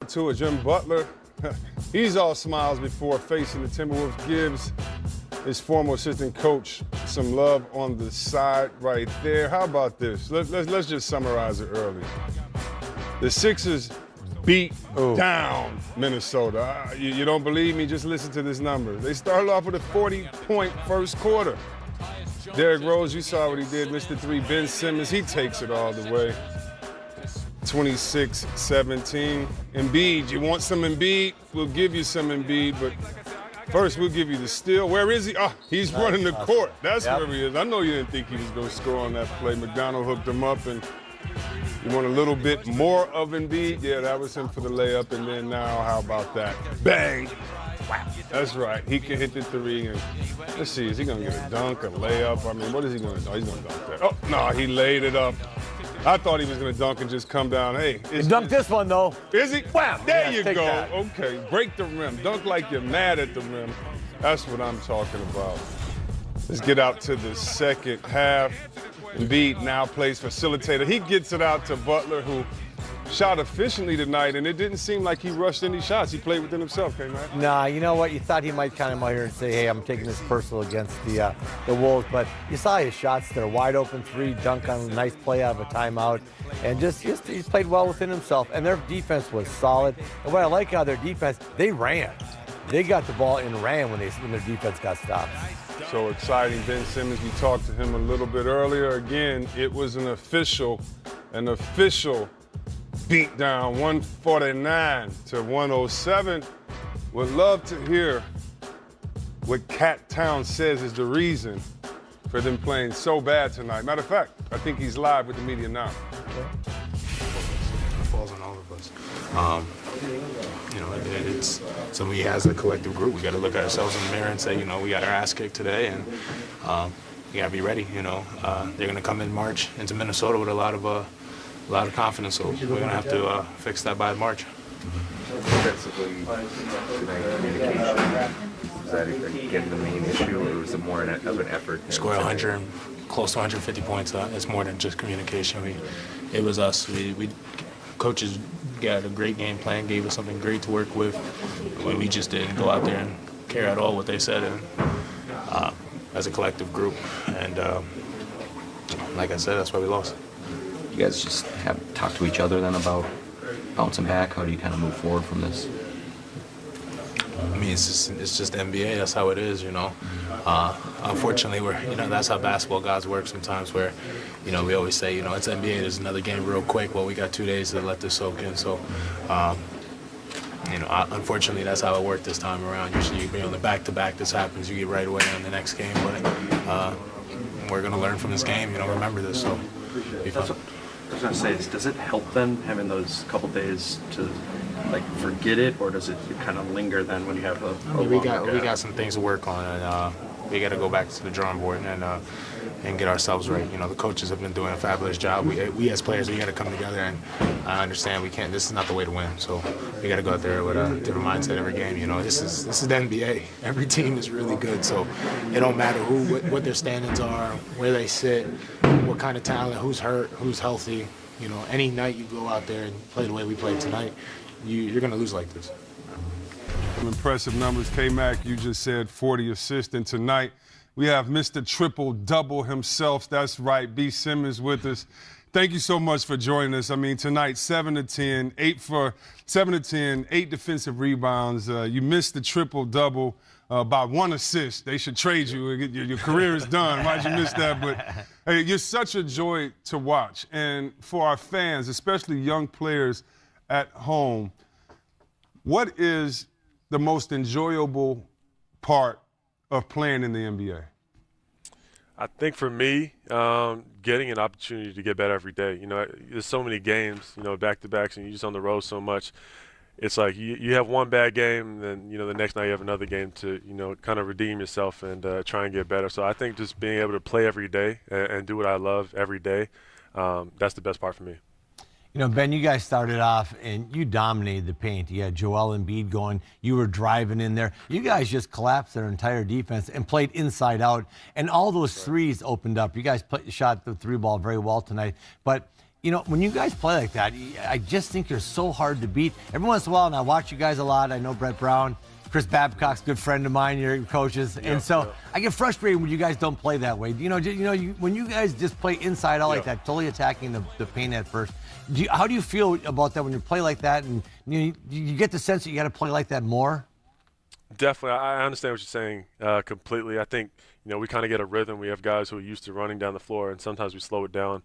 To a Jim Butler, he's all smiles before facing the Timberwolves. Gives his former assistant coach some love on the side right there. How about this? Let's just summarize it early. The Sixers beat down Minnesota. You don't believe me? Just listen to this number. They started off with a 40-point first quarter. Derrick Rose, you saw what he did. Mr. 3, Ben Simmons, he takes it all the way. 26-17. Embiid, you want some Embiid? We'll give you some Embiid, but first we'll give you the steal. Where is he? Oh, he's running the court. That's where he is. I know you didn't think he was going to score on that play. McDonald hooked him up, and you want a little bit more of Embiid? Yeah, that was him for the layup, and then now how about that? Bang! Wow. That's right. He can hit the three, and let's see, is he going to get a dunk, a layup? I mean, what is he going to do? He's going to dunk that. Oh, no, he laid it up. I thought he was going to dunk and just come down. Hey, he dunked this one, though. Is he? Wow. There you go. That. Okay, break the rim. Dunk like you're mad at the rim. That's what I'm talking about. Let's get out to the second half. Embiid now plays facilitator. He gets it out to Butler, who shot efficiently tonight, and it didn't seem like he rushed any shots. He played within himself, K-Mac. Nah, you know what? You thought he might kind of come out here and say, hey, I'm taking this personal against the Wolves, but you saw his shots there. Wide open three, dunk on a nice play out of a timeout, and just he played well within himself, and their defense was solid. And what I like how their defense, they ran. They got the ball and ran when their defense got stopped. So exciting. Ben Simmons, we talked to him a little bit earlier. Again, it was an official beat down, 149 to 107. Would love to hear what Cat Towns says is the reason for them playing so bad tonight. Matter of fact, I think he's live with the media now. It falls on all of us. You know, it's so we as a collective group, we got to look at ourselves in the mirror and say, you know, we got our ass kicked today, and we got to be ready. You know, they're going to come in March into Minnesota with a lot of confidence, so we're going to have to fix that by March. Defensively, tonight, communication, is that again the main issue, or is it more of an effort? Score 100, close to 150 points. It's more than just communication. It was us. We coaches got a great game plan, gave us something great to work with. We just didn't go out there and care at all what they said, and as a collective group. And like I said, that's why we lost. You guys just have talked to each other then about bouncing back? How do you kind of move forward from this? I mean, it's just NBA. That's how it is, you know. Unfortunately, that's how basketball gods work sometimes. Where, you know, we always say, you know, it's NBA. There's another game real quick. Well, we got 2 days to let this soak in. So, you know, unfortunately, that's how it worked this time around. Usually, you on the back-to-back, this happens. You get right away on the next game. But we're gonna learn from this game. You know, remember this. So, be fun. I was going to say, does it help then having those couple days to like forget it, or does it kind of linger then when you have we got some things to work on, and we got to go back to the drawing board and get ourselves right. You know, the coaches have been doing a fabulous job. We as players, we got to come together, and I understand we can't. This is not the way to win. So we got to go out there with a different mindset every game. You know, this is the NBA. Every team is really good, so it don't matter what their standings are, where they sit, what kind of talent, who's hurt, who's healthy. You know, any night you go out there and play the way we played tonight, you're going to lose like this. Some impressive numbers. K-Mac, you just said 40 assists, and tonight we have Mr. Triple-Double himself. That's right, B. Simmons with us. Thank you so much for joining us. I mean, tonight, 7 to 10, 8 defensive rebounds. You missed the triple-double by 1 assist. They should trade you. Your career is done. Why'd you miss that? But hey, you're such a joy to watch. And for our fans, especially young players at home, what is the most enjoyable part of playing in the NBA? I think for me, getting an opportunity to get better every day. You know, there's so many games, you know, back-to-backs, and you're just on the road so much. It's like you have one bad game, and then, you know, the next night you have another game to, you know, kind of redeem yourself and try and get better. So I think just being able to play every day and do what I love every day, that's the best part for me. You know, Ben, you guys started off and you dominated the paint. You had Joel Embiid going. You were driving in there. You guys just collapsed their entire defense and played inside out. And all those threes opened up. You guys shot the three ball very well tonight. But You know, when you guys play like that, I just think you're so hard to beat. Every once in a while, and I watch you guys a lot. I know Brett Brown, Chris Babcock's a good friend of mine, your coaches. And so I get frustrated when you guys don't play that way. When you guys just play inside out like that, totally attacking the paint at first. How do you feel about that when you play like that? And you get the sense that you got to play like that more? Definitely. I understand what you're saying completely. I think, we kind of get a rhythm. We have guys who are used to running down the floor, and sometimes we slow it down.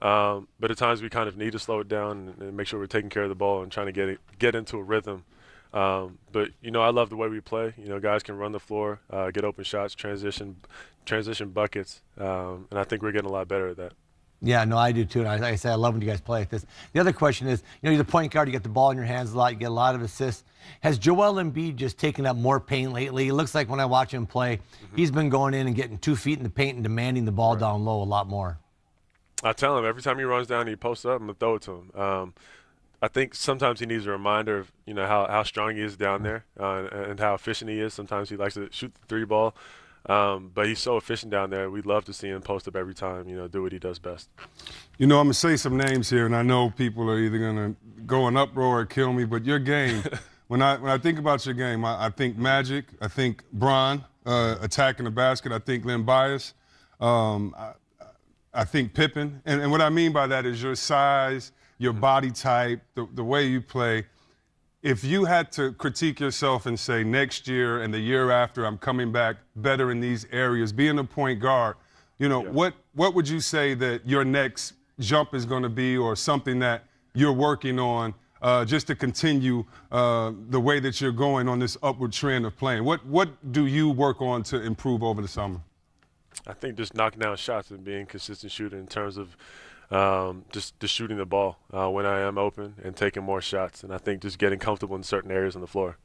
But at times we kind of need to slow it down and make sure we're taking care of the ball and trying to get into a rhythm. But I love the way we play. Guys can run the floor, get open shots, transition buckets, and I think we're getting a lot better at that. Yeah, no, I do too. And like I say, I love when you guys play like this. The other question is, you're the point guard, you get the ball in your hands a lot, you get a lot of assists. Has Joel Embiid just taken up more paint lately? It looks like when I watch him play, he's been going in and getting 2 feet in the paint and demanding the ball down low a lot more. I tell him every time he runs down and he posts up, I'm going to throw it to him. I think sometimes he needs a reminder of how strong he is down there and how efficient he is. Sometimes he likes to shoot the 3 ball, but he's so efficient down there. We'd love to see him post up every time, do what he does best. I'm going to say some names here, and I know people are either going to go in uproar or kill me, but your game, when I think about your game, I think Magic, I think Bron attacking the basket, I think Len Bias, I think Pippen. And what I mean by that is your size, your body type, the way you play. If you had to critique yourself and say next year and the year after I'm coming back better in these areas, being a point guard, what would you say that your next jump is going to be, or something that you're working on just to continue the way that you're going on this upward trend of playing? What do you work on to improve over the summer? I think just knocking down shots and being a consistent shooter in terms of just shooting the ball when I am open and taking more shots. And I think just getting comfortable in certain areas on the floor.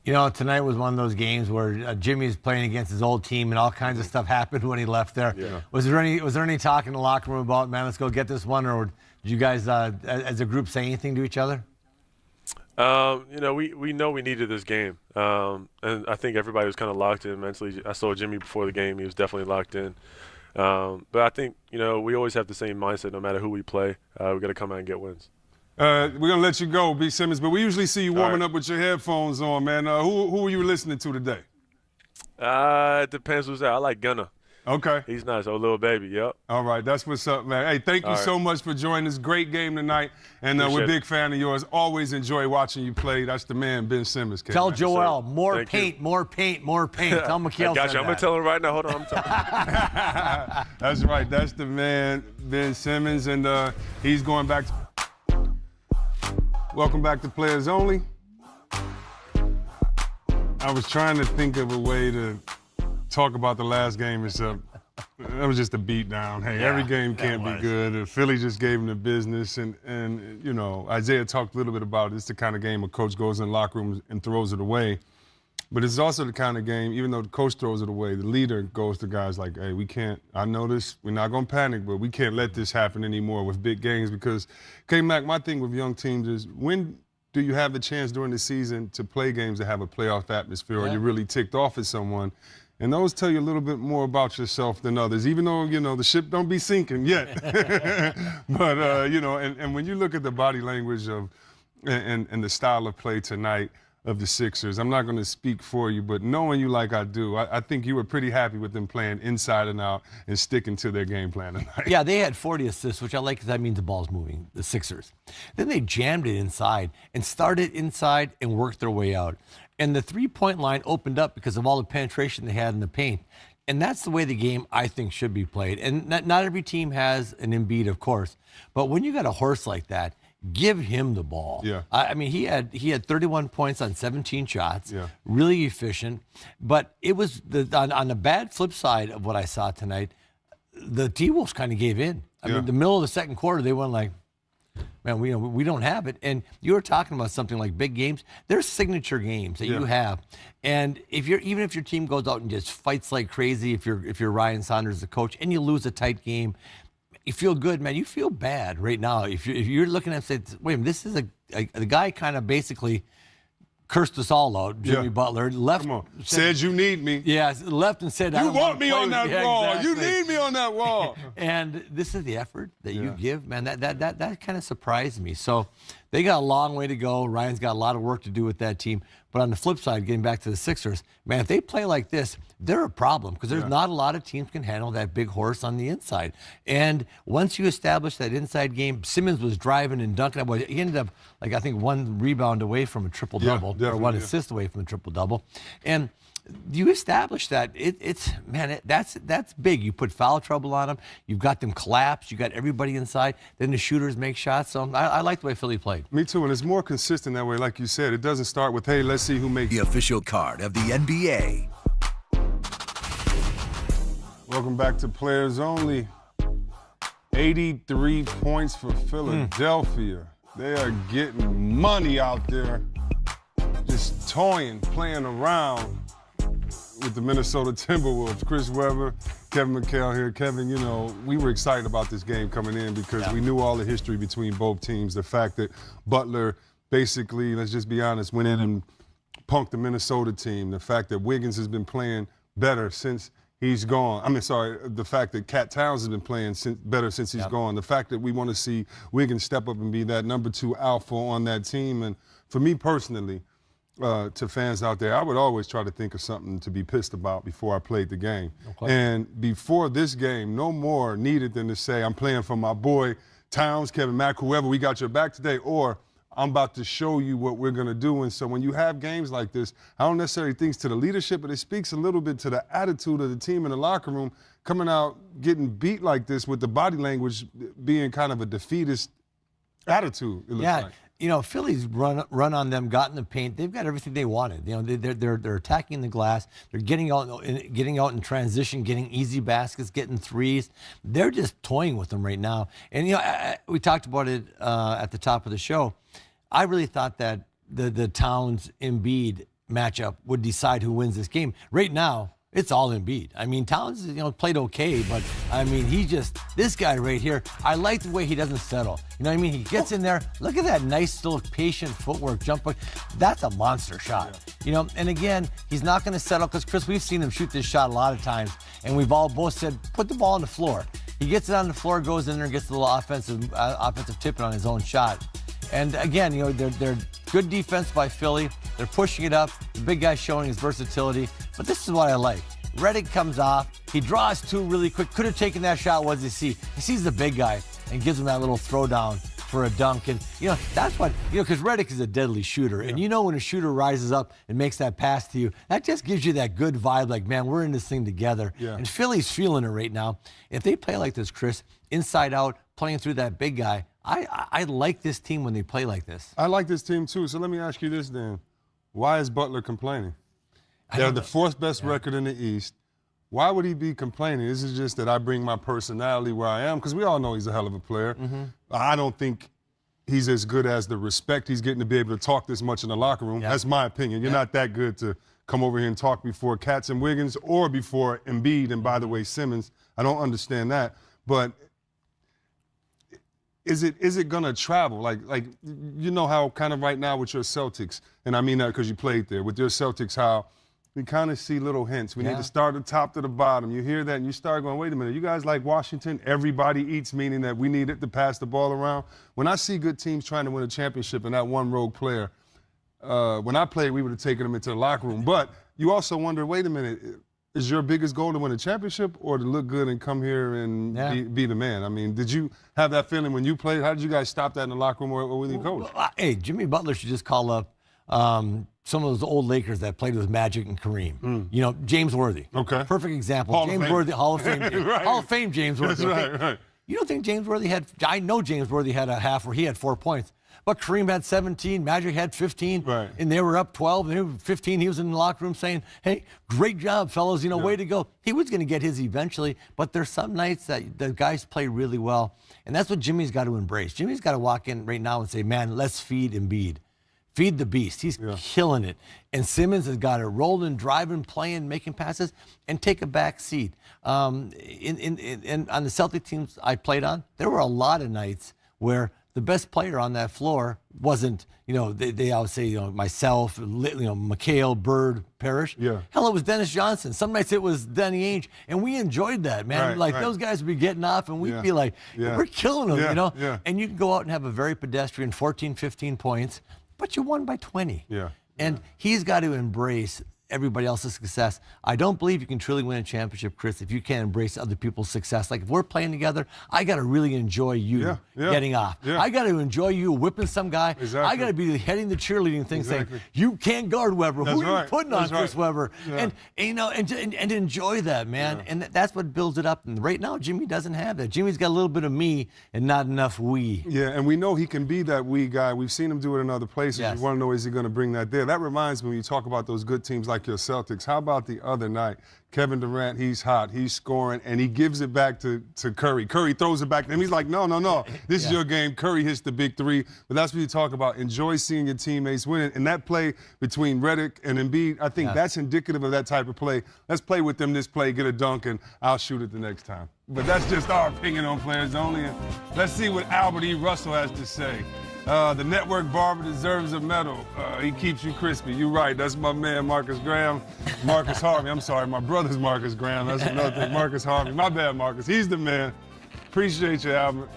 Tonight was one of those games where Jimmy was playing against his old team and all kinds of stuff happened when he left there. Yeah. Was there any talk in the locker room about, man, let's go get this one? Or did you guys, as a group, say anything to each other? We know we needed this game. And I think everybody was kind of locked in mentally. I saw Jimmy before the game. He was definitely locked in. But I think, we always have the same mindset no matter who we play. We got to come out and get wins. We're going to let you go, B. Simmons, but we usually see you warming up with your headphones on, man. Who are you listening to today? It depends who's there. I like Gunna. Okay. He's nice. Oh, little baby, yep. All right, that's what's up, man. Hey, thank you so much for joining this great game tonight. And we're a big fan of yours. Always enjoy watching you play. That's the man, Ben Simmons. Tell Joel, more paint, more paint, more paint. Tell Mikhail. Gotcha. I'm going to tell him right now. Hold on. I'm telling him. That's right. That's the man, Ben Simmons. And he's going back to... Welcome back to Players Only. I was trying to think of a way to talk about the last game. That was just a beat down. Hey, every game can't be good. Philly just gave him the business. And Isaiah talked a little bit about it. It's the kind of game a coach goes in the locker room and throws it away. But it's also the kind of game, even though the coach throws it away, the leader goes to guys like, hey, we can't, I know this, we're not going to panic, but we can't let this happen anymore with big games because, K-Mac, my thing with young teams is when do you have the chance during the season to play games that have a playoff atmosphere or you're really ticked off at someone? And those tell you a little bit more about yourself than others, even though, the ship don't be sinking yet. But, and when you look at the body language of and the style of play tonight, of the Sixers. I'm not going to speak for you, but knowing you like I do, I think you were pretty happy with them playing inside and out and sticking to their game plan tonight. Yeah, they had 40 assists, which I like because that means the ball's moving, the Sixers. Then they jammed it inside and started inside and worked their way out. And the three-point line opened up because of all the penetration they had in the paint. And that's the way the game, I think, should be played. And not every team has an Embiid, of course. But when you got a horse like that, give him the ball. Yeah. I mean, he had 31 points on 17 shots. Yeah. Really efficient. But it was on the bad flip side of what I saw tonight, the T-Wolves kind of gave in. I mean, the middle of the second quarter, they went like, man, we don't have it. And you were talking about something like big games. There's signature games that you have. And even if your team goes out and just fights like crazy, if you're Ryan Saunders, the coach, and you lose a tight game, you feel good, man. You feel bad right now. If you're looking at it and say, wait a minute, this is the guy kind of basically cursed us all out. Jimmy Butler left. Come on. Said you need me. Yeah, left and said, you want me on that wall. Exactly. You need me on that wall. And this is the effort that you give, man. That kind of surprised me. So they got a long way to go. Ryan's got a lot of work to do with that team. But on the flip side, getting back to the Sixers, man, if they play like this, they're a problem because there's not a lot of teams can handle that big horse on the inside. And once you establish that inside game, Simmons was driving and dunking. He ended up, like, I think 1 rebound away from a triple-double, or 1 assist away from a triple-double. And you establish that that's big. You put foul trouble on them. You've got them collapsed. You got everybody inside. Then the shooters make shots. So I like the way Philly played. Me too, and it's more consistent that way. Like you said, it doesn't start with, hey, let's see who makes the official card of the NBA. Welcome back to Players Only. 83 points for Philadelphia. They are getting money out there, just toying, playing around with the Minnesota Timberwolves. Chris Webber, Kevin McHale here. Kevin, you know, we were excited about this game coming in because we knew all the history between both teams. The fact that Butler basically, let's just be honest, went in and punked the Minnesota team. The fact that Wiggins has been playing better since he's gone. I mean, sorry, the fact that Towns has been playing better since he's gone. The fact that we want to see Wiggins step up and be that number 2 alpha on that team. And for me personally, to fans out there, I would always try to think of something to be pissed about before I played the game. Okay. And before this game, no more needed than to say, I'm playing for my boy Towns, Kevin Mack, whoever, we got your back today, or I'm about to show you what we're going to do. And so when you have games like this, I don't necessarily think it's to the leadership, but it speaks a little bit to the attitude of the team in the locker room, coming out, getting beat like this with the body language being kind of a defeatist attitude, it looks like. You know, Philly's run on them, got in the paint. They've got everything they wanted. You know, they're attacking the glass. They're getting out in transition, getting easy baskets, getting threes. They're just toying with them right now. And you know, we talked about it at the top of the show. I really thought that the Towns Embiid matchup would decide who wins this game. Right now, it's all Embiid. I mean, Towns, you know, played okay, but I mean, this guy right here, I like the way he doesn't settle. You know what I mean? He gets in there. Look at that nice little patient footwork, jump. That's a monster shot. You know, and again, he's not going to settle because, Chris, we've seen him shoot this shot a lot of times, and we've all both said, put the ball on the floor. He gets it on the floor, goes in there and gets a little offensive tipping on his own shot. And again, you know, they're good defense by Philly. They're pushing it up. The big guy showing his versatility. But this is what I like. Redick comes off. He draws 2 really quick. Could have taken that shot. What does he see? He sees the big guy and gives him that little throwdown for a dunk. And, you know, that's what, you know, because Redick is a deadly shooter. And you know when a shooter rises up and makes that pass to you, that just gives you that good vibe like, man, we're in this thing together. And Philly's feeling it right now. If they play like this, Chris, inside out, playing through that big guy, I like this team when they play like this. I like this team too. So let me ask you this then. Why is Butler complaining? They're the 4th best record in the East. Why would he be complaining? This is just that I bring my personality where I am, because we all know he's a hell of a player. I don't think he's as good as the respect he's getting to be able to talk this much in the locker room. That's my opinion. You're not that good to come over here and talk before Katz and Wiggins or before Embiid, and by the way, Simmons. I don't understand that. But is it going to travel? Like you know how kind of right now with your Celtics, and I mean that because you played there, with your Celtics, how we kind of see little hints. We need to start at the top to the bottom. You hear that and you start going, wait a minute, you guys like Washington? Everybody eats, meaning that we need it to pass the ball around. When I see good teams trying to win a championship and that one rogue player, when I played, we would have taken them into the locker room. But you also wonder, wait a minute, is your biggest goal to win a championship or to look good and come here and be the man? I mean, did you have that feeling when you played? How did you guys stop that in the locker room or with your coach? Hey, Jimmy Butler should just call up some of those old Lakers that played with Magic and Kareem. You know, James Worthy. Okay. Perfect example. Worthy, Hall of Fame. Hall of Fame, James Worthy. That's right. You don't think James Worthy had, I know James Worthy had a half where he had 4 points, but Kareem had 17, Magic had 15, and they were up 12, and they were 15. He was in the locker room saying, hey, great job, fellas, you know, way to go. He was going to get his eventually, but there's some nights that the guys play really well, and that's what Jimmy's got to embrace. Jimmy's got to walk in right now and say, man, let's feed Embiid. Feed the beast. He's killing it. And Simmons has got it rolling, driving, playing, making passes, and take a back seat. On the Celtic teams I played on, there were a lot of nights where the best player on that floor wasn't, they always say, myself, McHale, Bird, Parrish. Yeah. Hell, it was Dennis Johnson. Some nights it was Danny Ainge, and we enjoyed that, man. Right, those guys would be getting off, and we'd Yeah. be like, Yeah. we're killing them, Yeah. And you can go out and have a very pedestrian 14, 15 points, but you won by 20. Yeah. And he's got to embrace everybody else's success. I don't believe you can truly win a championship, Chris, if you can't embrace other people's success. Like, if we're playing together, I got to really enjoy you getting off. Yeah. I got to enjoy you whipping some guy. Exactly. I got to be heading the cheerleading thing saying, Exactly. you can't guard Weber. That's Who are right. you putting on That's Chris right. Weber? Yeah. And enjoy that, man. Yeah. And that's what builds it up. And right now, Jimmy doesn't have that. Jimmy's got a little bit of me and not enough we. Yeah, and we know he can be that we guy. We've seen him do it in other places. Yes. We want to know, is he going to bring that there? That reminds me, when you talk about those good teams like your Celtics, how about the other night? Kevin Durant, he's hot, he's scoring, and he gives it back to Curry. Curry throws it back to him. He's like, no, this is your game. Curry hits the big three. But that's what you talk about. Enjoy seeing your teammates winning. And that play between Redick and Embiid, I think that's indicative of that type of play. Let's play with them this play, get a dunk, and I'll shoot it the next time. But that's just our opinion on Players Only. And let's see what Albert E. Russell has to say. The network barber deserves a medal. He keeps you crispy. You're right. That's my man, Marcus Graham. Marcus Harvey. I'm sorry. My brother's Marcus Graham. That's another thing. Marcus Harvey. My bad, Marcus. He's the man. Appreciate you, Albert.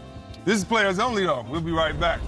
This is Players Only, though. We'll be right back.